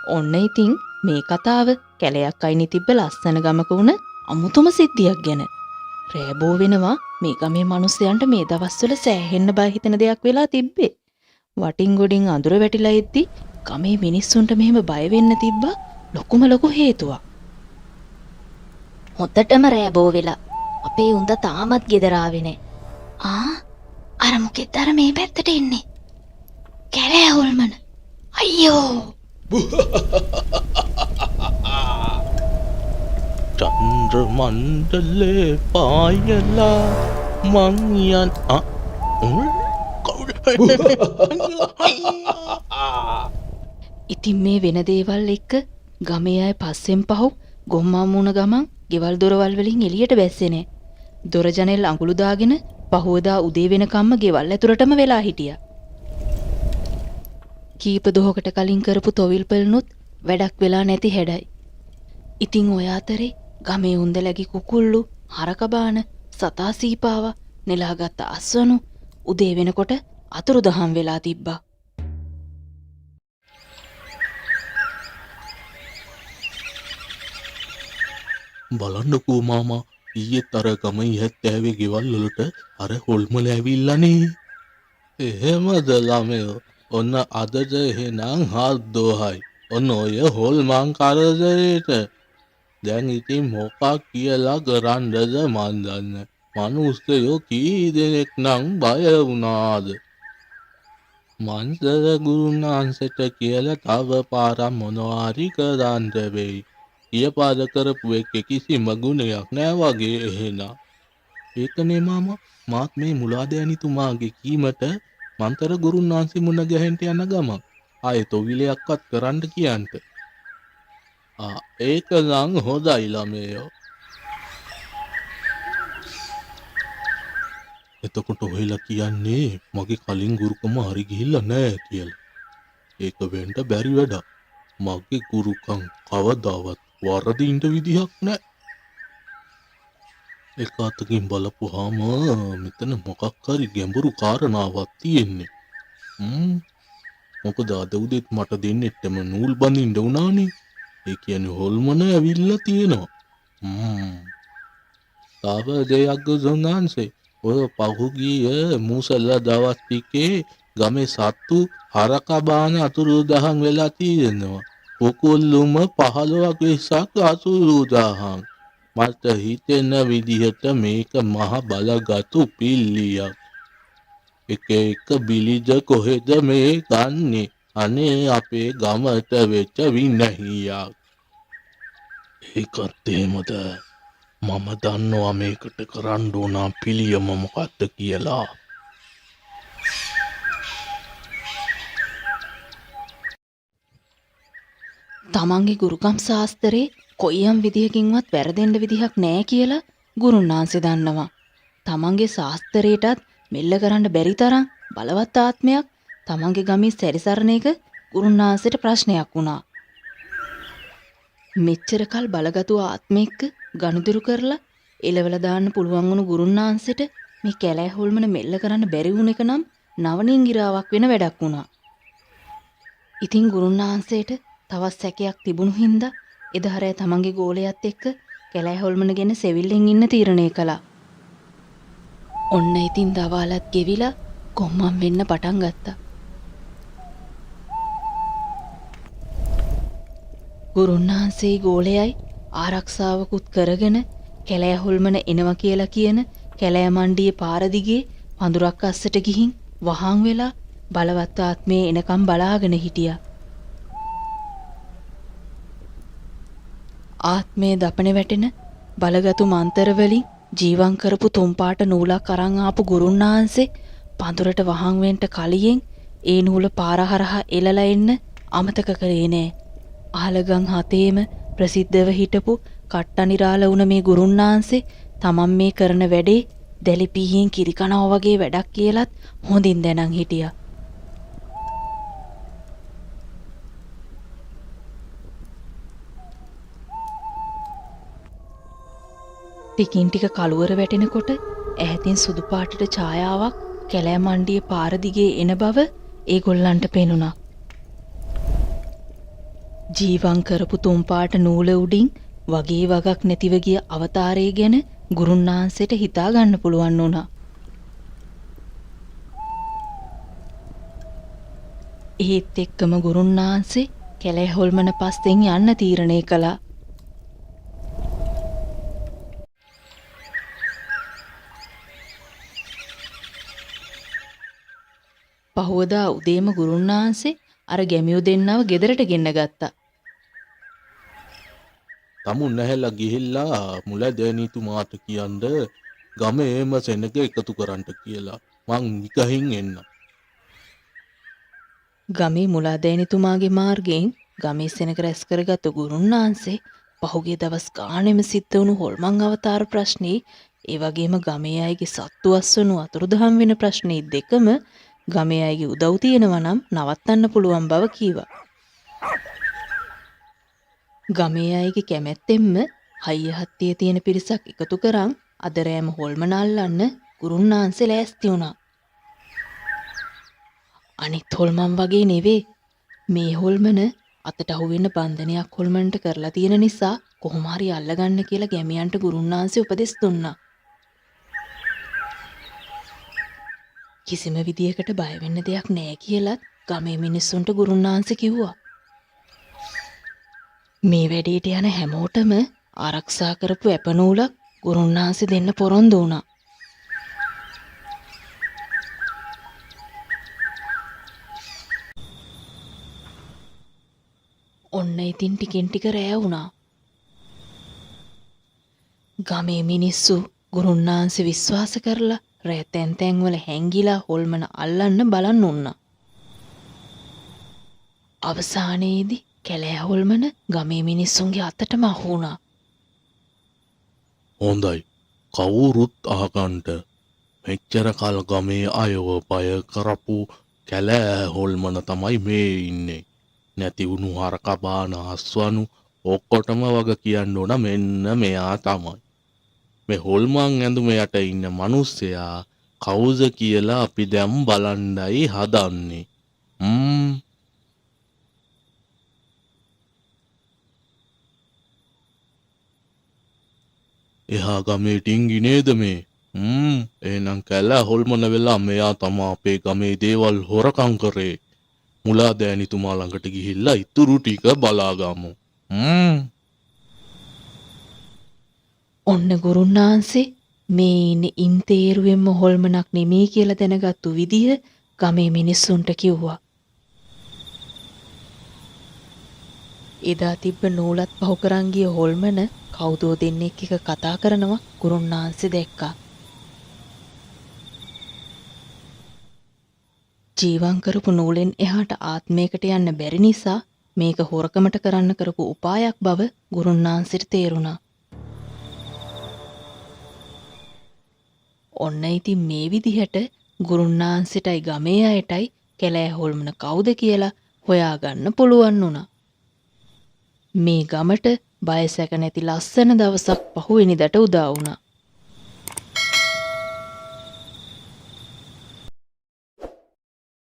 ඔන්න ඉතින් මේ කතාව කැලයක් අයිනේ තිබ්බ ලස්සන ගමක වුණ අමුතුම සිද්ධියක් ගැන. රෑබෝ වෙනවා මේ ගමේ මිනිස්සයන්ට මේ දවස්වල සෑහෙන්න බය හිතෙන දෙයක් වෙලා තිබ්බේ. වටින් ගොඩින් අඳුර වැටිලා ඉද්දි ගමේ මිනිස්සුන්ට මෙහෙම බය වෙන්න තිබ්බා ලොකුම ලොකු හේතුවක්. හොතටම රෑබෝ වෙලා අපේ උන්ද තාමත් ගෙදර ආවේ නෑ. අර මොකෙද අර මේ පැත්තට එන්නේ? කැලෑ හොල්මන. අයියෝ! චන්ද්‍ර මණ්ඩලේ පායලා මං යන් ඉතින් මේ වෙන දේවල් එක්ක ගමේ අය පස්සෙන් පහු ගොම්මා මුණ ගමන් ගෙවල් දොරවල් වලින් එළියට බැස්සේ නෑ. දොර ජනෙල් අඟුළු දාගෙන පහුවදා උදේ වෙනකම්ම ගෙවල් ඇතුළටම වෙලා හිටියා. කීප දොහකට කලින් කරපු තොවිල් පෙළනුත් වැඩක් වෙලා නැති හැඩයි. ඉතින් ඔය අතරේ ගමේ උන්දලගේ කුකුල්ලු, හරකබාන, සතා සීපාව, නෙලාගත් අස්වනු උදේ වෙනකොට අතුරුදහන් වෙලා තිබ්බා. බලන්නකෝ මාමා ඊයේත් අර ගම ඉහත් ඇවේ ගෙවල් වලට අර හොල්මල ඇවිල්ලානේ. එහෙමද ළමයෝ? ඔන්න අදද එහෙනම් හද්දෝහයි. ඔන්න ඔය හොල්මන් කරදරේට දැන් ඉතින් මොකක් කියලා කරන්නද මන් දන්නේ. මනුස්සයෝ කී දෙනෙක් නම් බය වුණාද? මන්තර ගුරුනාන්සට කියලා තව පාරක් මොනවාරි කරන්න වෙයි. ඊපාද කරපු එක කිසිම ගුණයක් නෑ වගේ එහෙනම්. ඒකනේ මාමා මාත් මේ මුලාදෑනිතුමාගේ කීමට මන්තර ගුරුනාන්සි මුණ ගැහෙන්න යන ගමන් ආයේ තොවිලයක්වත් කරන්න කියන්ට. ඒක නම් හොඳයි ළමයෝ. එතකොට ඔහෙලා කියන්නේ මගේ කලින් ගුරුකම හරි ගිහිල්ලා නෑ කියලා. ඒක වෙන්න බැරි වැඩක්. මගේ ගුරුකම් කවදාවත් වරදින්න විදිහක් නෑ. ඒක අතකින් බලපුවාම මෙතන මොකක් හරි ගැඹුරු කාරණාවක් තියෙන්නේ. මොකද අද උදේත් මට දෙන්නෙටම නූල් බඳින්න වුණානේ. ඒ කියන්නේ හොල්මන ඇවිල්ලා තියෙනවා. තව දෙයක් ගොසන්නාන්සේ ඔය පහුගිය මුසල දවස් ටිකේ ගමේ සත්තු හරකබාන අතුරුදහන් වෙලා තියෙනවා. කුකුල්ලුම 15ක් 20ක් අතුරුදහන්. මට හිතෙන විදිහට මේක මහ බලගත්ු පිල්ලියක්. එක බිලිද කොහෙද මේ ගන්නේ? අනේ අපේ ගමට වෙච්ච වින්නහියක්. ඒකත් එහෙමද? මම දන්නවා මේකට කරන්න ඕන පිළියම මොකක්ද කියලා. තමන්ගේ ගුරුකම් ශාස්ත්‍රයේ කොයියම් විදිහකින්වත් වැරදෙන්න විදිහක් නෑ කියලා ගුරුන්නාන්සේ දන්නවා. තමන්ගේ ශාස්ත්‍රයටත් මෙල්ල කරන්න බැරි තරම් බලවත් ආත්මයක් තමන්ගේ ගමේ සැරිසරන එක ගුරුන්නාන්සේට ප්‍රශ්නයක් වුණා. මෙච්චර කල් බලගතු ආත්මෙක්ක ගනුදෙනු කරලා එලවල දාන්න පුළුවන් වුණු ගුරුන්නාන්සේට මේ කැලෑ හොල්මන මෙල්ල කරන්න බැරි වුණ එක නම් නවනින්ගිරාවක් වෙන වැඩක් වුණා. ඉතින් ගුරුන්නාන්සේට තවත් සැකයක් තිබුණු හින්දා එදාරෑ තමන්ගේ ගෝලයාත් එක්ක කැලෑ හොල්මන ගැන සෙවිල්ලෙන් ඉන්න තීරණය කළා. ඔන්න ඉතින් දවාලත් ගෙවිලා කොම්මන් වෙන්න පටන් ගත්තා. ගුරුන්නාන්සේ ගෝලයයි ආරක්ෂාවකුත් කරගෙන කැලෑ හොල්මන එනවා කියලා කියන කැලෑ මණ්ඩියේ පාර දිගේ පඳුරක් අස්සට ගිහින් වහන් වෙලා බලවත් ආත්මයේ එනකම් බලාගෙන හිටියා. ආත්මයේ දපන වැටෙන බලගතු මන්තර වලින් ජීවන් කරපු තුම්පාට නූලක් අරන් ආපු ගුරුන්නාන්සේ පඳුරට වහන් වෙන්න කලියෙන් ඒ නූල පාර හරහා එලලා එන්න අමතක කරේ නෑ. අහලගම් හතේම ප්‍රසිද්ධව හිටපු කට්ටනිරාල වුණ මේ ගුරුන්නාන්සේ තමන් මේ කරන වැඩේ දැලිපිහින් කිරිකනවා වගේ වැඩක් කියලත් හොඳින් දැනන් හිටියා. ටිකින් ටික කළුවර වැටෙනකොට ඈතින් සුදු පාටට ඡායාවක් කැලෑ මණ්ඩියේ පාර දිගේ එන බව ඒගොල්ලන්ට පේනුණා. ජීවන් කරපු තුන් පාට නූල උඩින් වගේ වගක් නැතිව ගිය අවතාරය ගැන ගුරුන්නාන්සේට හිතා ගන්න පුළුවන් වුණා. ඒත් එක්කම ගුරුන්නාන්සේ කැලෑ හොල්මන පස්සෙන් යන්න තීරණය කළා. පහුවදා උදේම ගුරුන්නාන්සේ අර ගැමියෝ දෙන්නව ගෙදරට ගෙන්න ගත්තා. තමුන් නැහැලා ගිහිල්ලා මුලදෑනීතුමාට කියන්න ගමේම සෙනග එකතු කරන්නට කියලා. මං නිකහින් එන්න. ගමේ මුලාදෑනිතුමාගේ මාර්ගයෙන් ගමේ සෙනග රැස් කරගත්තු ගුරුන්නාන්සේ පහුගිය දවස් ගානෙම සිද්ධ වුණු හොල්මන් අවතාර ප්‍රශ්නේ ඒ වගේම ගමේ අයගේ සත්තු අස්වනු අතුරුදහන් වෙන ප්‍රශ්නේ දෙකම ගමේ අයගේ උදව් තියෙනවා නම් නවත්තන්න පුළුවන් බව කීවා. ගමේ අයගේ කැමැත්තෙන්ම හයිය හත්තිය තියෙන පිරිසක් එකතු කරන් අද රෑම හොල්මන අල්ලන්න ගුරුන්නාන්සේ ලෑස්ති වුණා. අනිත් හොල්මන් වගේ නෙවේ. මේ හොල්මන අතට අහුවෙන්න බන්ධනයක් හොල්මන්ට කරලා තියෙන නිසා කොහොම හරි අල්ලගන්න කියලා ගැමියන්ට ගුරුන්නාන්සේ උපදෙස් දුන්නා. කිසිම විදියකට බය වෙන්න දෙයක් නෑ කියලත් ගමේ මිනිස්සුන්ට ගුරුන්නාන්සේ කිව්වා. මේ වැඩේට යන හැමෝටම ආරක්ෂා කරපු ඇපනූලක් ගුරුන්නාන්සේ දෙන්න පොරොන්දු වුණා. ඔන්න ඉතින් ටිකෙන් ටික රෑ වුණා. ගමේ මිනිස්සු ගුරුන්නාන්සේ විශ්වාස කරලා රෑ තැන් වල හැංගිලා හොල්මන අල්ලන්න බලන් උන්නා. අවසානයේදී කැලෑ හොල්මන ගමේ මිනිස්සුන්ගේ අතටම අහු වුණා. හොඳයි. කවුරුත් අහගන්ට මෙච්චර කල් ගමේ අයව බය කරපු කැලෑ හොල්මන තමයි මේ ඉන්නේ. නැති වුණු හරක බාන අස්වනු ඔක්කොටම වග කියන්න ඕන මෙන්න මෙයා තමයි. මේ හොල්මන් ඇඳුම යට ඉන්න මිනිස්සයා කවුද කියලා අපි දැන් බලන්නයි හදන්නේ. එහා ගමේ ටින්ගි නේද මේ? එහෙනම් කැලෑ හොල්මන වෙලා මෙයා තමා අපේ ගමේ දේවල් හොරකම් කරේ. මුලාදෑනිතුමා ළඟට ගිහිල්ලා ඉතුරු ටික බලාගමු. ඔන්න ගුරුන්නාන්සේ මේ ඉන්නේ ඉන්තේරුවෙන්ම හොල්මනක් නෙමෙයි කියලා දැනගත්තු විදිහ ගමේ මිනිස්සුන්ට කිව්වා. එදා තිබ්බ නූලත් පහු කරන් ගිය හොල්මන කවුදෝ දෙන්නෙක් එක කතා කරනවා ගුරුන්නාන්සේ දැක්කා. ජීවන් කරපු නූලෙන් එහාට ආත්මයකට යන්න බැරි නිසා මේක හොරකමට කරන්න කරපු උපායක් බව ගුරුන්නාන්සේට තේරුණා. ඔන්න ඉතින් මේ විදිහට ගුරුන්නාන්සේටයි ගමේ අයටයි කැලෑ හොල්මන කවුද කියලා හොයාගන්න පුළුවන් වුණා. මේ ගමට බය සැක නැති ලස්සන දවසක් පහුවෙනිදට උදා වුණා.